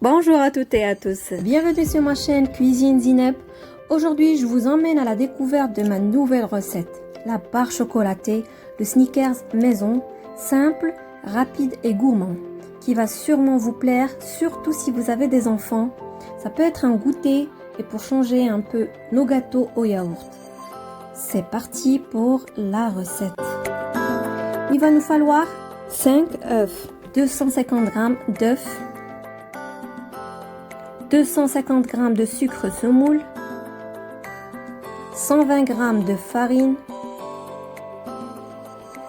Bonjour à toutes et à tous. Bienvenue sur ma chaîne Cuisine Zineb. Aujourd'hui, je vous emmène à la découverte de ma nouvelle recette, la barre chocolatée, le Snickers maison, simple, rapide et gourmand, qui va sûrement vous plaire, surtout si vous avez des enfants. Ça peut être un goûter et pour changer un peu nos gâteaux au yaourt. C'est parti pour la recette. Il va nous falloir 5 œufs, 250 g d'œufs, 250 g de sucre semoule, 120 g de farine,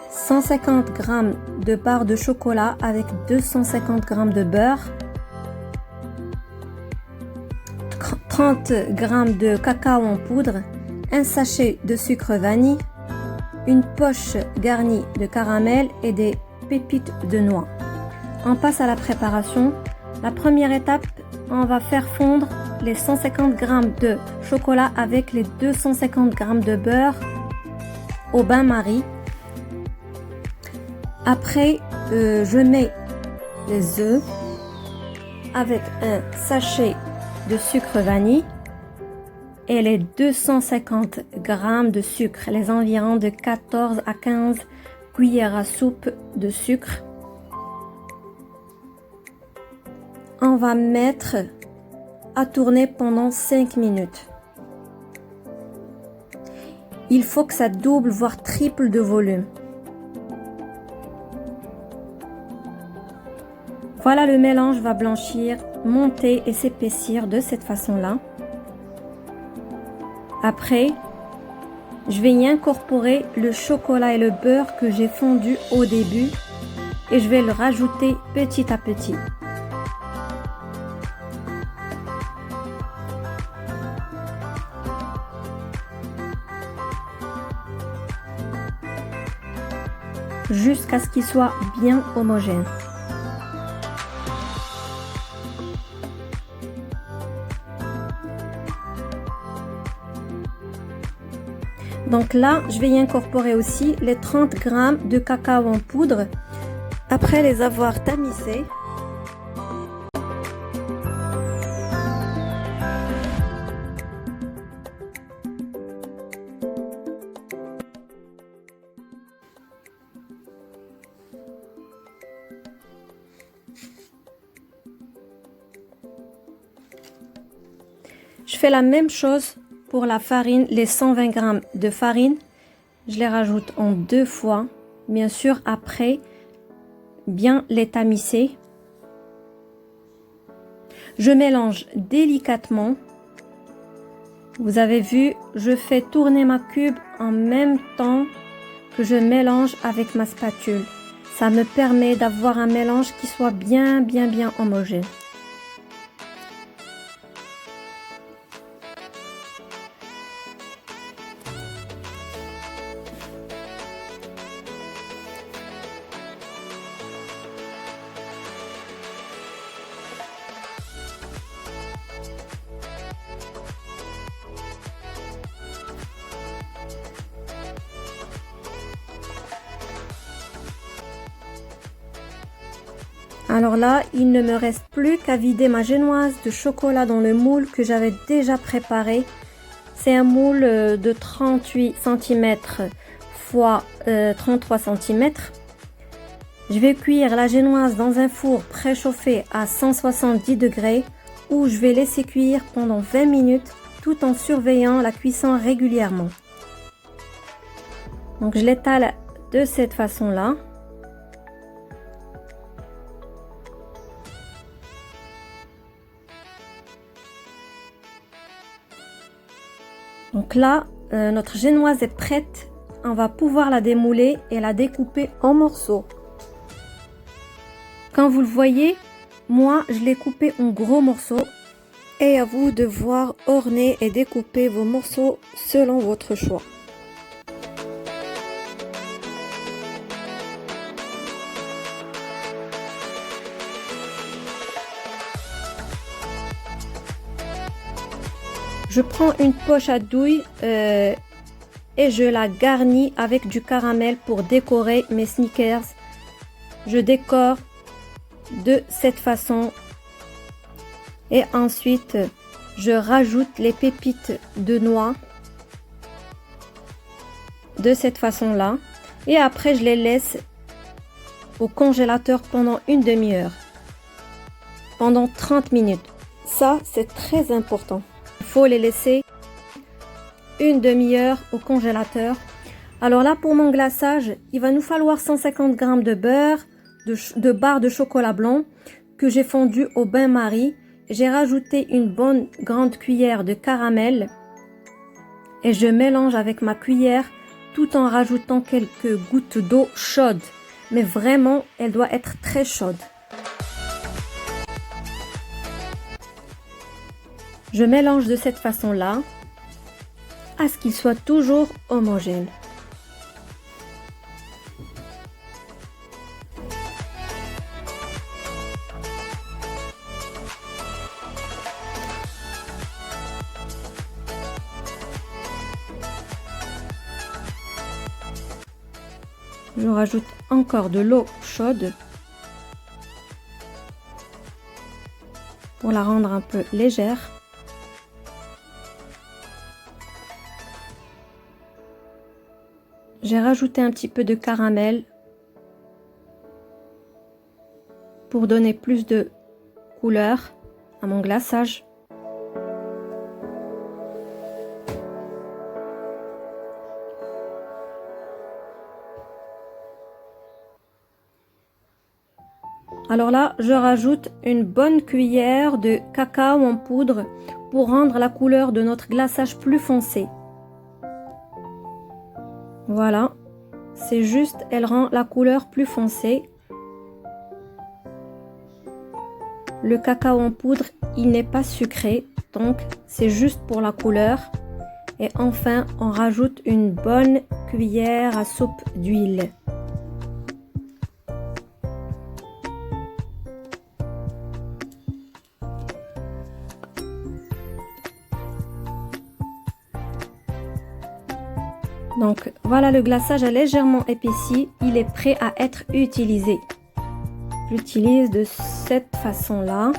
150 g de barre de chocolat avec 250 g de beurre, 30 g de cacao en poudre, un sachet de sucre vanille, une poche garnie de caramel et des pépites de noix. On passe à la préparation. La première étape, on va faire fondre les 150 g de chocolat avec les 250 g de beurre au bain-marie. Après, je mets les œufs avec un sachet de sucre vanille et les 250 g de sucre, les environs de 14 à 15 cuillères à soupe de sucre. On va mettre à tourner pendant 5 minutes. Il faut que ça double voire triple de volume. Voilà, le mélange va blanchir, monter et s'épaissir de cette façon-là. Après, je vais y incorporer le chocolat et le beurre que j'ai fondu au début et je vais le rajouter petit à petit. Jusqu'à ce qu'il soit bien homogène. Donc là, je vais y incorporer aussi les 30 g de cacao en poudre après les avoir tamisés. Je fais la même chose pour la farine, les 120 g de farine. Je les rajoute en 2 fois, bien sûr après bien les tamiser. Je mélange délicatement. Vous avez vu, je fais tourner ma cube en même temps que je mélange avec ma spatule. Ça me permet d'avoir un mélange qui soit bien homogène. Alors là, il ne me reste plus qu'à vider ma génoise de chocolat dans le moule que j'avais déjà préparé. C'est un moule de 38 cm x 33 cm. Je vais cuire la génoise dans un four préchauffé à 170 degrés où je vais laisser cuire pendant 20 minutes tout en surveillant la cuisson régulièrement. Donc je l'étale de cette façon-là. Donc là, notre génoise est prête. On va pouvoir la démouler et la découper en morceaux. Comme vous le voyez, moi, je l'ai coupée en gros morceaux. Et à vous de voir orner et découper vos morceaux selon votre choix. Je prends une poche à douille et je la garnis avec du caramel pour décorer mes Snickers. Je décore de cette façon Et ensuite, je rajoute les pépites de noix de cette façon-là. Et après, je les laisse au congélateur pendant une demi-heure. Pendant 30 minutes. Ça, c'est très important. Il faut les laisser une demi-heure au congélateur. Alors là, pour mon glaçage, il va nous falloir 150 g de beurre, de barres de chocolat blanc que j'ai fondu au bain-marie. J'ai rajouté une bonne grande cuillère de caramel et je mélange avec ma cuillère tout en rajoutant quelques gouttes d'eau chaude. Mais vraiment, elle doit être très chaude. Je mélange de cette façon-là à ce qu'il soit toujours homogène. Je rajoute encore de l'eau chaude pour la rendre un peu légère. J'ai rajouté un petit peu de caramel pour donner plus de couleur à mon glaçage. Alors là, je rajoute une bonne cuillère de cacao en poudre pour rendre la couleur de notre glaçage plus foncé. Voilà, c'est juste, elle rend la couleur plus foncée. Le cacao en poudre, il n'est pas sucré, donc c'est juste pour la couleur. Et enfin, on rajoute une bonne cuillère à soupe d'huile. Donc voilà, le glaçage a légèrement épaissi, il est prêt à être utilisé. J'utilise de cette façon-là.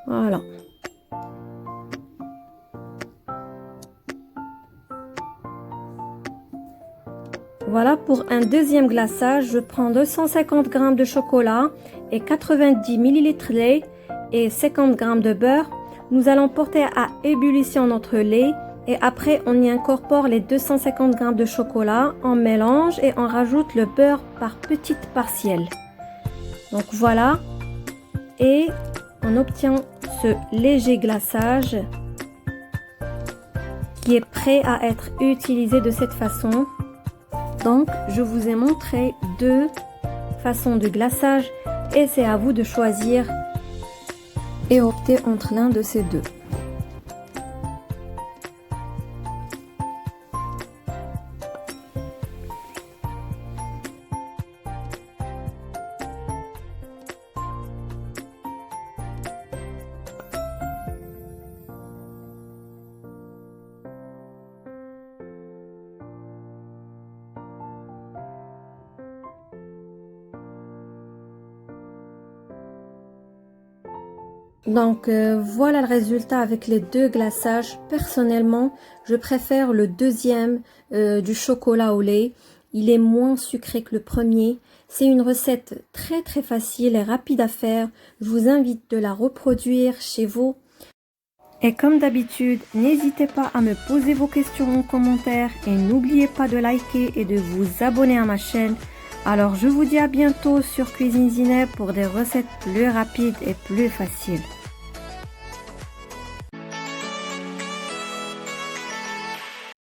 Voilà. Voilà, pour un deuxième glaçage, je prends 250 g de chocolat et 90 ml de lait et 50 g de beurre. Nous allons porter à ébullition notre lait et après on y incorpore les 250 g de chocolat, on mélange et on rajoute le beurre par petites partielles. Donc voilà, et on obtient ce léger glaçage qui est prêt à être utilisé de cette façon. Donc, je vous ai montré deux façons de glaçage et c'est à vous de choisir et opter entre l'un de ces deux. Donc voilà le résultat avec les deux glaçages. Personnellement, je préfère le deuxième du chocolat au lait. Il est moins sucré que le premier. C'est une recette très facile et rapide à faire. Je vous invite de la reproduire chez vous. Et comme d'habitude, n'hésitez pas à me poser vos questions en commentaire et n'oubliez pas de liker et de vous abonner à ma chaîne. Alors je vous dis à bientôt sur Cuisine Zineb pour des recettes plus rapides et plus faciles.